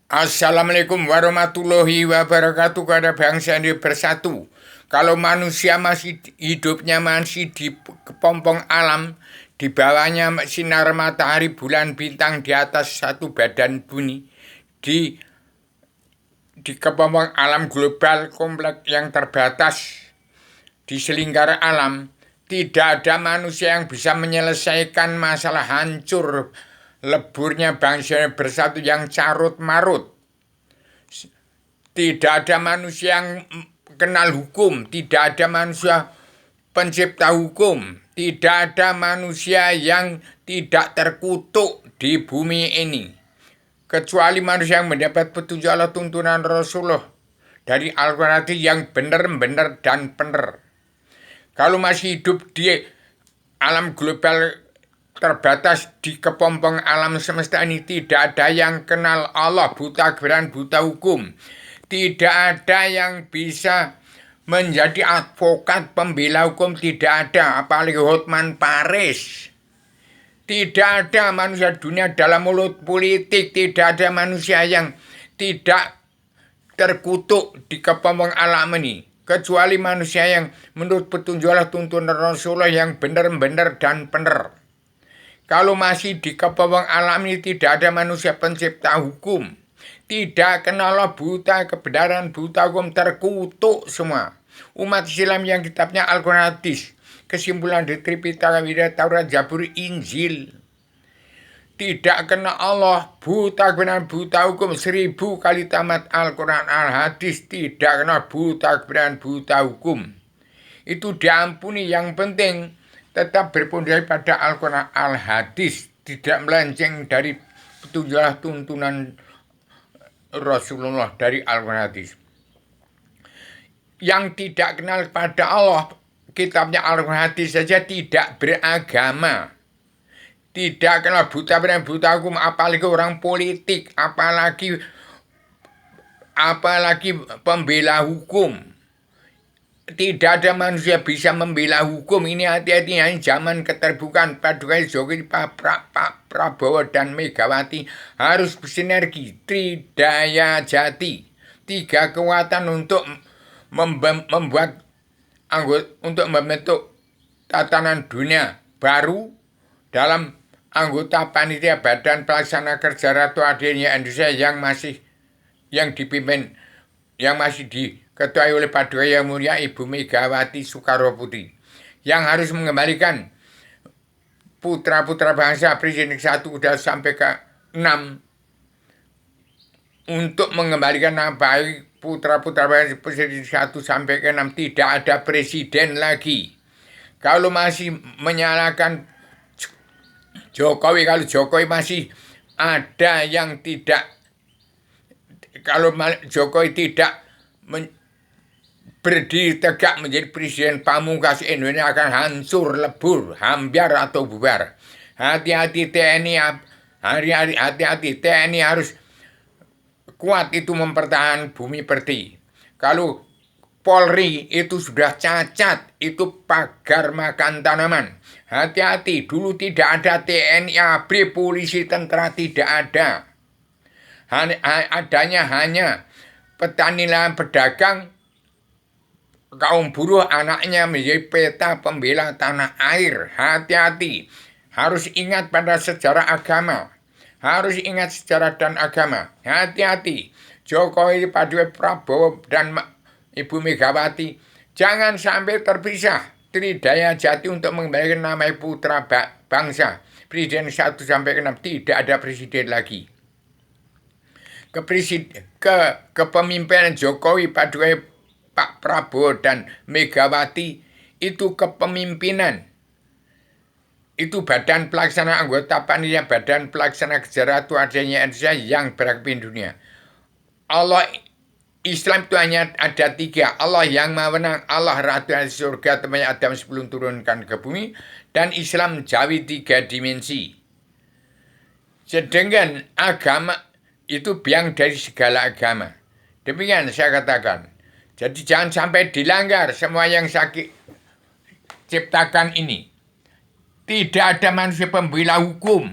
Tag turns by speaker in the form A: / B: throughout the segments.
A: Assalamualaikum warahmatullahi wabarakatuh kepada bangsa ini bersatu. Kalau manusia masih hidupnya masih di kepompong alam, di bawahnya sinar matahari, bulan, bintang, di atas satu badan bumi, di kepompong alam global kompleks yang terbatas, di selingkar alam, tidak ada manusia yang bisa menyelesaikan masalah hancur leburnya bangsa bersatu yang carut marut. Tidak ada manusia yang kenal hukum, tidak ada manusia pencipta hukum, tidak ada manusia yang tidak terkutuk di bumi ini. Kecuali manusia yang mendapat petunjuk Allah tuntunan Rasulullah dari Al-Quran yang benar-benar dan benar. Kalau masih hidup di alam global terbatas di kepompong alam semesta ini, tidak ada yang kenal Allah, buta kebenaran, buta hukum. Tidak ada yang bisa menjadi advokat pembela hukum, tidak ada, apalagi Hotman Paris. Tidak ada manusia dunia dalam mulut politik, tidak ada manusia yang tidak terkutuk di kepompong alam ini. Kecuali manusia yang menurut petunjuk Allah tuntunan Rasulullah yang benar-benar dan benar. Kalau masih di kepompong alam ini tidak ada manusia pencipta hukum. Tidak kenal buta kebenaran, buta hukum, terkutuk semua. Umat Islam yang kitabnya Al-Quran Hadis, kesimpulan dari Tripitaka, Wida, Taurat, Zabur, Injil. Tidak kenal Allah, buta kebenaran, buta hukum, 1000 kali tamat Al-Quran Al-Hadis, tidak kenal buta kebenaran, buta hukum. Itu diampuni, yang penting tetap berpondasi pada Al-Quran Al-Hadis, tidak melenceng dari petunjuk tuntunan Rasulullah dari Al-Quran Hadis. Yang tidak kenal pada Allah, kitabnya Al-Quran Hadis saja tidak beragama. Tidak kenal buta benar, buta hukum, apalagi orang politik, apalagi pembela hukum. Tidak ada manusia bisa membela hukum. Ini hati-hati, ini zaman keterbukaan. Paduka Jokowi, Pak Prabowo dan Megawati harus bersinergi, tridaya jati, 3 kekuatan untuk membuat untuk membentuk tatanan dunia baru dalam anggota panitia Badan Pelaksana Kerja Ratu Adilnya Indonesia yang dipimpin, yang masih diketuai oleh Paduka Yang Mulia Ibu Megawati Soekarno Putri, yang harus mengembalikan putra-putra bangsa Presiden 1 udah sampai ke 6 untuk mengembalikan nama baik putra-putra bangsa Presiden 1 sampai ke 6. Tidak ada presiden lagi. Kalau masih menyalahkan Jokowi, kalau Jokowi masih ada yang tidak, kalau Jokowi tidak berdiri tegak menjadi presiden pamungkas, Indonesia akan hancur, lebur, hambar atau bubar. Hati-hati TNI, hati-hati TNI harus kuat itu mempertahankan bumi pertiwi. Kalau Polri itu sudah cacat, itu pagar makan tanaman. Hati-hati, dulu tidak ada TNI, ABRI, polisi, tentara, tidak ada. Adanya hanya petani lahan, pedagang, kaum buruh, anaknya menjadi peta pembela tanah air. Hati-hati, harus ingat pada sejarah agama. Harus ingat sejarah dan agama. Hati-hati, Jokowi, Paduka Prabowo, dan Ibu Megawati jangan sampai terpisah. Tridaya jati untuk mengembalikan nama putra bangsa. Presiden 1 sampai ke 6 tidak ada presiden lagi. Kepemimpinan Jokowi, Paduka Pak Prabowo, dan Megawati itu kepemimpinan. Itu badan pelaksana anggota panitia Badan Pelaksana Kerja Ratu Adilnya Indonesia yang berpimpin dunia. Allah Islam itu hanya ada 3. Allah yang maha menang, Allah Ratu di surga tempatnya Adam sebelum turunkan ke bumi, dan Islam jawi 3 dimensi. Sedangkan agama itu biang dari segala agama. Demikian saya katakan. Jadi jangan sampai dilanggar semua yang saya ciptakan ini. Tidak ada manusia pembela hukum.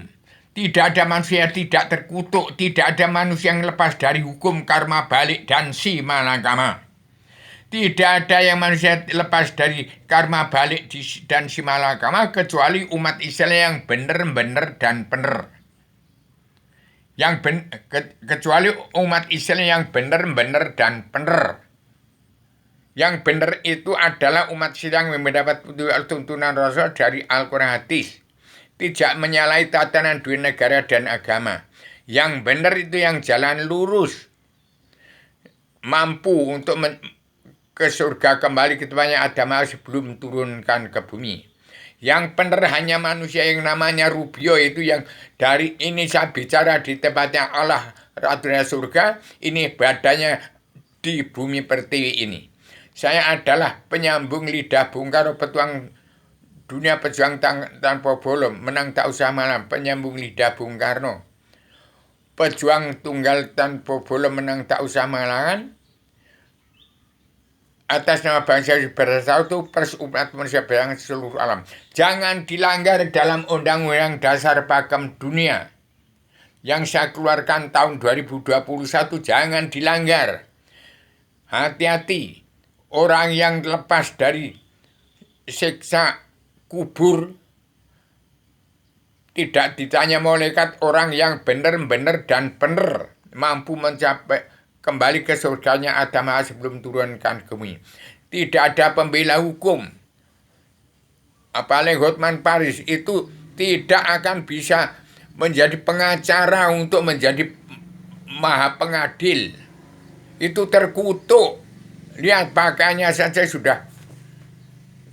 A: Tidak ada manusia yang tidak terkutuk, tidak ada manusia yang lepas dari hukum karma balik dan si malakama. Tidak ada yang manusia lepas dari karma balik dan si malakama kecuali umat Islam yang benar-benar dan benar. Kecuali umat Islam yang benar-benar dan benar. Yang benar itu adalah umat Islam yang mendapat tuntunan Rasul dari Al-Quran hadis. Tidak menyalahi tatanan dunia negara dan agama. Yang benar itu yang jalan lurus. Mampu untuk ke surga kembali ke tempatnya Adam sebelum turunkan ke bumi. Yang benar hanya manusia yang namanya Rubio itu yang dari ini saya bicara di tempatnya Allah Ratunya surga, ini badannya di bumi pertiwi ini. Saya adalah penyambung lidah Bung Karno, petuang dunia pejuang tanpa bolong, menang tak usah malam, penyambung lidah Bung Karno. Pejuang tunggal tanpa bolong, menang tak usah malam. Atas nama bangsa bersatu umat manusia berang seluruh alam. Jangan dilanggar dalam undang-undang dasar pakem dunia yang saya keluarkan tahun 2021, jangan dilanggar. Hati-hati, orang yang lepas dari siksa kubur tidak ditanya malaikat, orang yang benar-benar dan benar mampu mencapai kembali ke surganya Adam sebelum turunkan ke bumi. Tidak ada pembela hukum. Apalagi Hotman Paris itu tidak akan bisa menjadi pengacara untuk menjadi maha pengadil. Itu terkutuk. Lihat pakaiannya saja sudah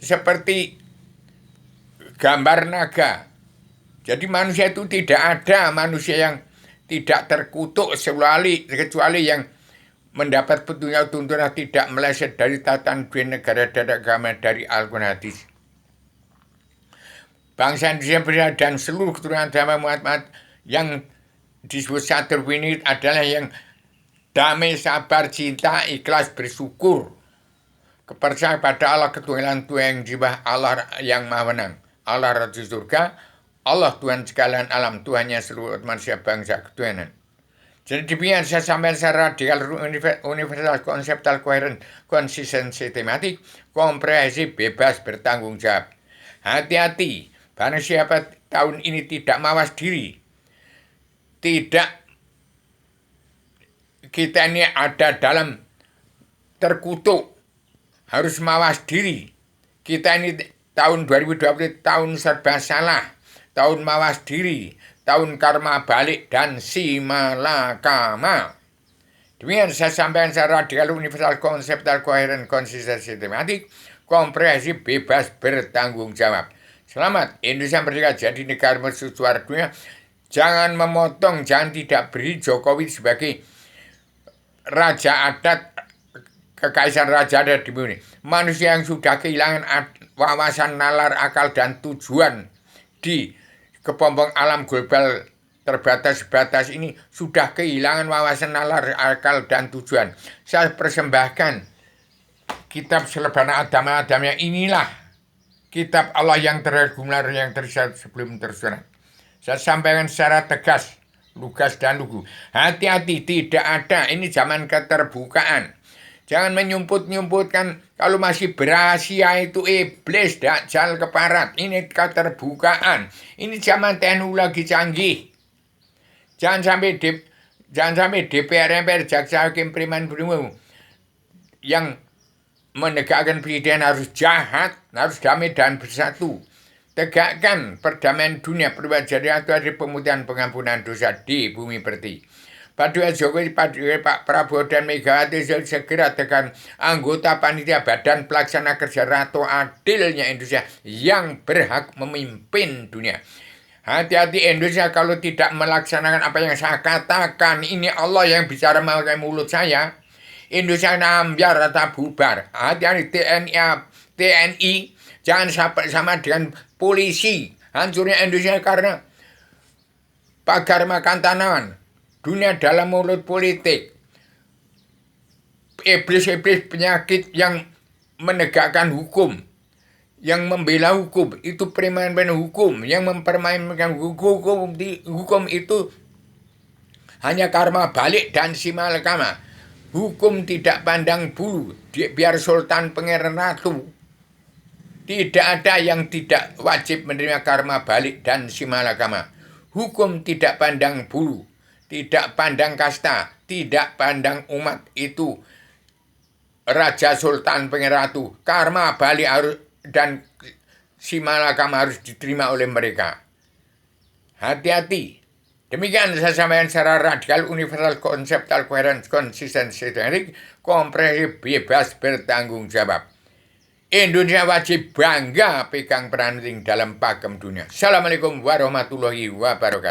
A: seperti gambar naga. Jadi manusia itu tidak ada manusia yang tidak terkutuk kecuali yang mendapat petunjuk tuntunan tidak meleset dari tatanan dunia negara dan agama dari Al-Quran hadis. Bangsa Indonesia dan seluruh keturunan agama Muhammad yang disebut satu ini adalah yang damai, sabar, cinta, ikhlas, bersyukur, kepercayaan pada Allah ketunggalan Tuhan yang jiwa, Allah yang maha menang, Allah Raja surga, Allah Tuhan sekalian alam, Tuhannya seluruh manusia bangsa ketuhanan. Jadi demikian saya sampaikan secara radikal, universal, konseptual, koheren, konsisten, sistematik, komprehensif, bebas, bertanggung jawab. Hati-hati, barang siapa tahun ini tidak mawas diri, tidak kita ini ada dalam terkutuk, harus mawas diri. Kita ini tahun 2020 tahun serba salah, tahun mawas diri, tahun karma balik dan si malakama. Demikian saya sampaikan secara radikal, universal, konseptual, koheren, konsisten, sistematik, komprehensif, bebas, bertanggung jawab. Selamat, Indonesia merdeka jadi negara mercusuar dunia. Jangan memotong, jangan tidak beri Jokowi sebagai raja adat, kekaisaran raja adat di bumi. Manusia yang sudah kehilangan wawasan, nalar, akal, dan tujuan di kepompong alam global terbatas-batas ini sudah kehilangan wawasan, nalar, akal, dan tujuan. Saya persembahkan kitab Selebana Adam-Adamnya, inilah kitab Allah yang terregular, yang tersirat sebelum tersurat. Saya sampaikan secara tegas, lugas dan lugu. Hati-hati, tidak ada, ini zaman keterbukaan. Jangan menyumput-nyumputkan, kalau masih berasia itu iblis, dajjal keparat. Ini keterbukaan. Ini zaman teknologi canggih. Jangan sampai DPR, MPR, jaksa, hakim, preman, bunuh yang menegakkan presiden harus jahat, harus damai dan bersatu. Tegakkan perdamaian dunia, perubahan jadiah dari pemutihan pengampunan dosa di bumi pertiwi. Paduka Jokowi, Pak Prabowo dan Megawati segera tekan anggota panitia Badan Pelaksana Kerja Ratu adilnya Indonesia yang berhak memimpin dunia. Hati-hati Indonesia kalau tidak melaksanakan apa yang saya katakan. Ini Allah yang bicara melalui mulut saya. Indonesia nambiar atau bubar. Hati-hati TNI jangan sampai sama dengan polisi. Hancurnya Indonesia karena pagar makan tanaman. Dunia dalam mulut politik. Iblis-iblis penyakit yang menegakkan hukum, yang membela hukum, itu permain hukum, yang mempermainkan hukum itu hanya karma balik dan simalakama. Hukum tidak pandang bulu, biar sultan pangeran ratu. Tidak ada yang tidak wajib menerima karma balik dan simalakama. Hukum tidak pandang bulu, tidak pandang kasta, tidak pandang umat. Itu raja, sultan, pangeran ratu. Karma balik harus dan simalakama harus diterima oleh mereka. Hati-hati. Demikian saya sampaikan secara radikal, universal, konseptual, koherens, konsisten, sisterik, komprehensif, bebas, bertanggung jawab. Indonesia wajib bangga pegang peran penting dalam pakem dunia. Assalamualaikum warahmatullahi wabarakatuh.